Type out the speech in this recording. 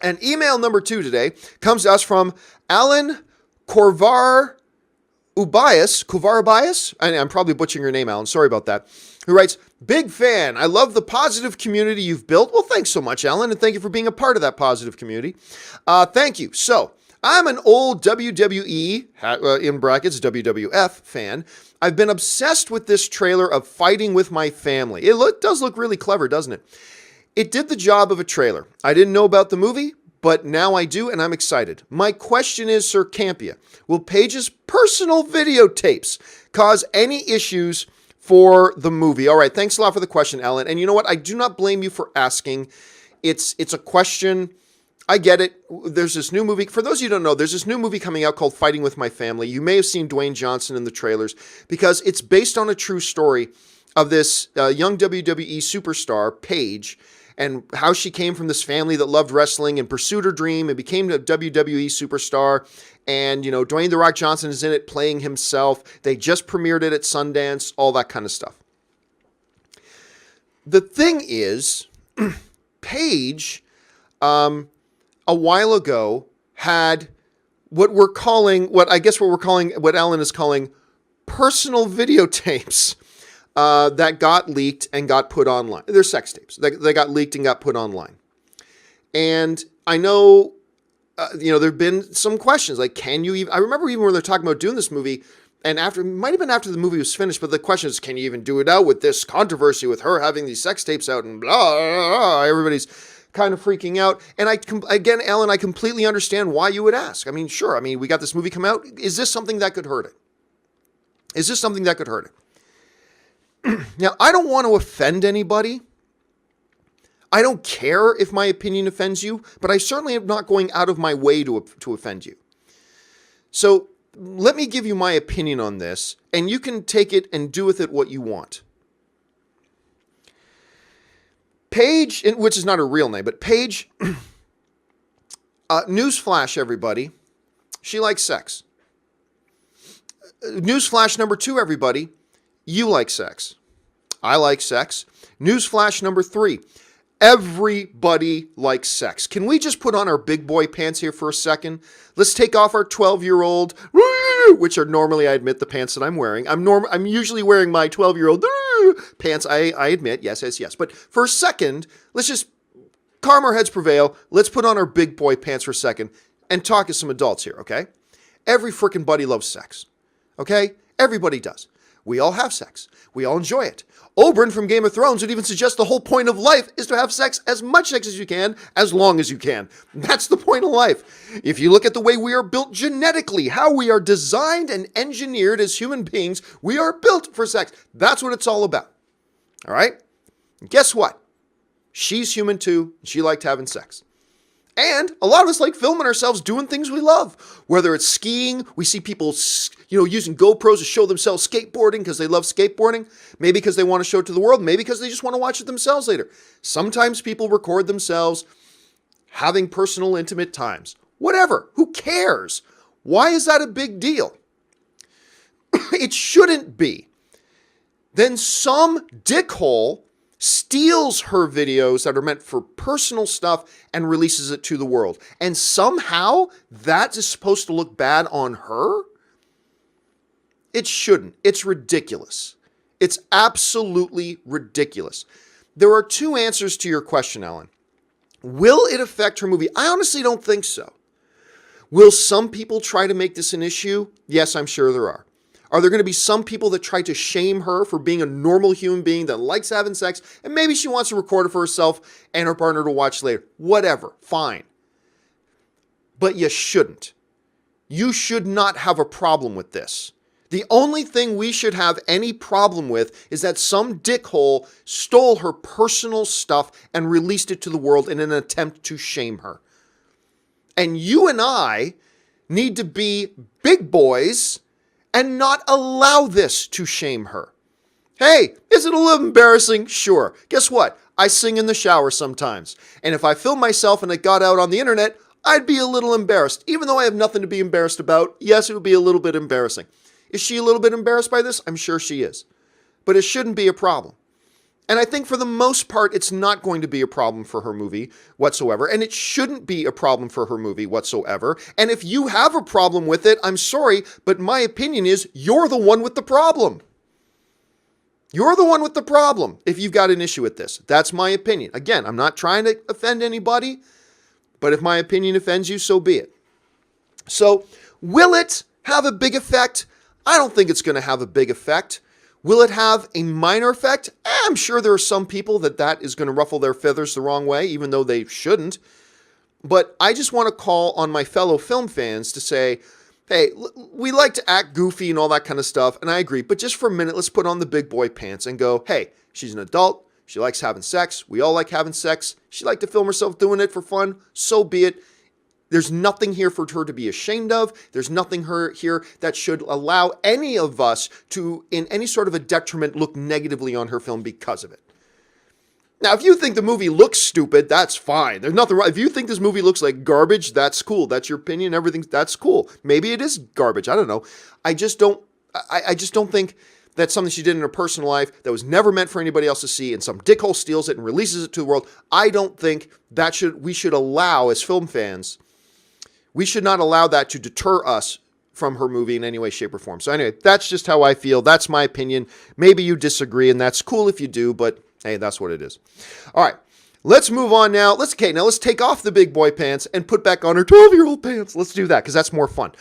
And email number 2 today comes to us from Allan Covarrubias. I'm probably butchering your name, Alan. Sorry about that. Who writes, big fan. I love the positive community you've built. Well, thanks so much, Alan, and thank you for being a part of that positive community. Thank you. So, I'm an old WWE, in brackets, WWF fan. I've been obsessed with this trailer of Fighting with My Family. It does look really clever, doesn't it? It did the job of a trailer. I didn't know about the movie, but now I do, and I'm excited. My question is, Sir Campea, will Paige's personal videotapes cause any issues for the movie? All right, thanks a lot for the question, Alan. And you know what? I do not blame you for asking. It's a question. I get it. There's this new movie. For those of you who don't know, there's this new movie coming out called Fighting with My Family. You may have seen Dwayne Johnson in the trailers because it's based on a true story of this young WWE superstar, Paige, and how she came from this family that loved wrestling and pursued her dream and became a WWE superstar. And, you know, Dwayne "The Rock" Johnson is in it playing himself. They just premiered it at Sundance, all that kind of stuff. The thing is, Paige, a while ago, had what Alan is calling personal videotapes. That got leaked and got put online. They're sex tapes. They got leaked and got put online. And I know, there have been some questions like, can you even, I remember even when they're talking about doing this movie, and it might have been after the movie was finished, but the question is, can you even do it out with this controversy with her having these sex tapes out and blah, blah, blah. Everybody's kind of freaking out. And again, Alan, I completely understand why you would ask. I mean, sure. I mean, we got this movie come out. Is this something that could hurt it? Now, I don't want to offend anybody. I don't care if my opinion offends you, but I certainly am not going out of my way to offend you. So let me give you my opinion on this, and you can take it and do with it what you want. Paige, which is not her real name, but Paige, newsflash, everybody, she likes sex. Newsflash number 2, everybody, you like sex. I like sex. Newsflash number 3. Everybody likes sex. Can we just put on our big boy pants here for a second? Let's take off our 12-year-old, which are normally, I admit, the pants that I'm wearing. I'm usually wearing my 12-year-old pants, I admit. Yes. But for a second, let's just calm our heads prevail. Let's put on our big boy pants for a second and talk as some adults here, okay? Every frickin' buddy loves sex, okay? Everybody does. We all have sex. We all enjoy it. Oberyn from Game of Thrones would even suggest the whole point of life is to have sex, as much sex as you can, as long as you can. That's the point of life. If you look at the way we are built genetically, how we are designed and engineered as human beings, we are built for sex. That's what it's all about. All right? And guess what? She's human too. She liked having sex. And a lot of us like filming ourselves doing things we love. Whether it's skiing, we see people, using GoPros to show themselves skateboarding because they love skateboarding. Maybe because they want to show it to the world. Maybe because they just want to watch it themselves later. Sometimes people record themselves having personal, intimate times. Whatever. Who cares? Why is that a big deal? It shouldn't be. Then some dickhole steals her videos that are meant for personal stuff and releases it to the world. And somehow that is supposed to look bad on her? It shouldn't. It's ridiculous. It's absolutely ridiculous. There are 2 answers to your question, Alan. Will it affect her movie? I honestly don't think so. Will some people try to make this an issue? Yes, I'm sure there are. Are there going to be some people that try to shame her for being a normal human being that likes having sex, and maybe she wants to record it for herself and her partner to watch later? Whatever, fine. But you shouldn't. You should not have a problem with this. The only thing we should have any problem with is that some dickhole stole her personal stuff and released it to the world in an attempt to shame her. And you and I need to be big boys and not allow this to shame her. Hey, is it a little embarrassing? Sure. Guess what? I sing in the shower sometimes. And if I filmed myself and it got out on the internet, I'd be a little embarrassed. Even though I have nothing to be embarrassed about, yes, it would be a little bit embarrassing. Is she a little bit embarrassed by this? I'm sure she is. But it shouldn't be a problem. And I think for the most part, it's not going to be a problem for her movie whatsoever. And it shouldn't be a problem for her movie whatsoever. And if you have a problem with it, I'm sorry, but my opinion is you're the one with the problem. You're the one with the problem if you've got an issue with this. That's my opinion. Again, I'm not trying to offend anybody, but if my opinion offends you, so be it. So, will it have a big effect? I don't think it's going to have a big effect. Will it have a minor effect? I'm sure there are some people that is going to ruffle their feathers the wrong way, even though they shouldn't. But I just want to call on my fellow film fans to say, hey, we like to act goofy and all that kind of stuff, and I agree. But just for a minute, let's put on the big boy pants and go, hey, she's an adult. She likes having sex. We all like having sex. She liked to film herself doing it for fun. So be it. There's nothing here for her to be ashamed of. There's nothing here that should allow any of us to, in any sort of a detriment, look negatively on her film because of it. Now, if you think the movie looks stupid, that's fine. There's nothing wrong. If you think this movie looks like garbage, that's cool. That's your opinion. Everything, that's cool. Maybe it is garbage. I don't know. I just don't think that's something she did in her personal life that was never meant for anybody else to see, and some dickhole steals it and releases it to the world. I don't think we should allow, as film fans, we should not allow that to deter us from her movie in any way, shape, or form. So anyway, that's just how I feel. That's my opinion. Maybe you disagree, and that's cool if you do, but hey, that's what it is. All right, let's move on now. Let's take off the big boy pants and put back on her 12-year-old pants. Let's do that because that's more fun.